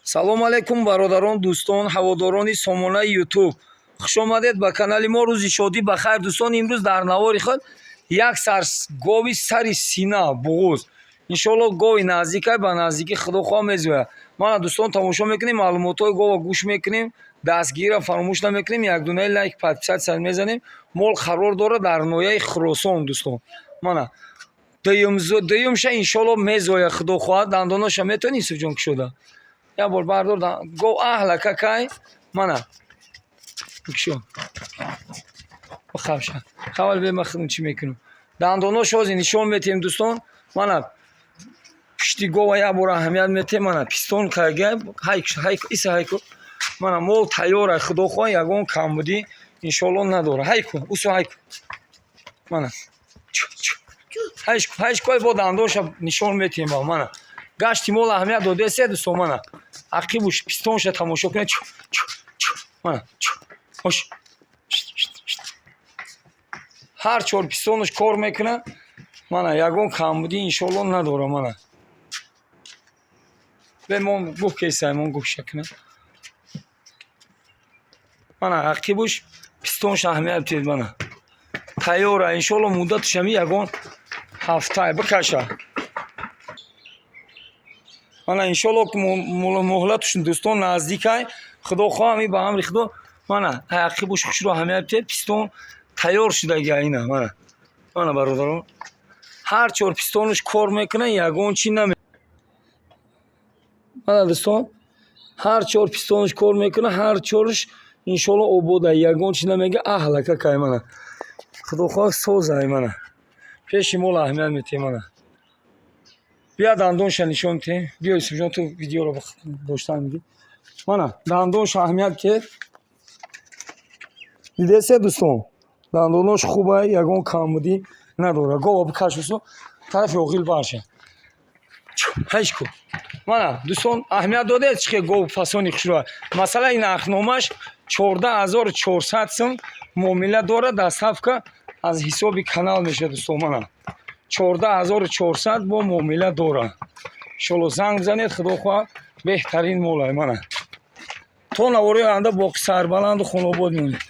салом алейкум бародарон, дӯстон, ҳаводорони сомонаи ютуб. хушомадед ба канали мо. рӯзи шодӣ ба хайр дӯстон. имрӯз дар навори худ як сар гови сари сина буғуз, иншоалло гови наздикай ба наздики худохоҳ мезояд. мана дӯстон тамошо мекунем, маълумотҳои гова гӯш мекунем, дастгирам фаромӯш намекунем, якдунаи лайк подписатсия мезанем. мол қарор дорад дар ноҳияи Хуросон дӯстон. мана дуюмша иншоалло мезояд худохоҳ. дандоноша метавонӣ Исуф ҷон кушода як бор бардор гов аҳла какай мана кушо бахавша хавал бе махдум чӣ мекунам. дандонош ҳозир нишон метем дӯстон. мана пушти гова як бор аҳамият метем. мана пистон кайга иса ҳайку мана мол тайёра худохоҳ ягон камбудӣ иншоалло надора. ҳайку усу ҳайку мана ҳайчкой бо дандоша нишон метем ба мана гашти мол аҳамият додесе дӯстон. мана ақибуш пистонша тамошо кунед. мана хош ҳар чор пистонаш кор мекунад. мана ягон камбудӣ иншоалло надора. мана бемон гӯҳ кесаймон гӯҳша кунад. мана ақибуш пистонша аҳамият тед. мана тайёра иншоалло муддатушами ягон ҳафтае бикаша. мана иншоалло муҳлатушон дӯстон наздикай худохоҳ ами ба амри худо. мана ақибуш хушро аҳамият тед. пистон тайёр шудаги айна. мана бародарон ҳар чор пистонаш кор мекунад, ягон чӣ наме. мана дӯстон ҳар чор пистонаш кор мекунад, ҳар чораш иншоалло обода, ягон чӣ намега. аҳла какай мана худохоҳ созай. мана пеши мол аҳамият метем. мана бия дандонша нишон те. биё Исуф ту видеоро доштан миги. мана дандонша аҳамият тед. дидесе дӯстон дандонош хубай, ягон камбудӣ надора. гова бикашусу тарафи оғил барша ҳайчку. мана дӯстон аҳамият додед чихе гов фасони хушро. масалан ин нархномаш 14400 сум муомила дорад. доставка аз ҳисоби канал мешавад дӯстон. мана 14400 бо муомила дорад. иншоалло занг бизанед, худохоҳ беҳтарин молай. мана то навори оянда боқи сарбаланду хонобод мемонед.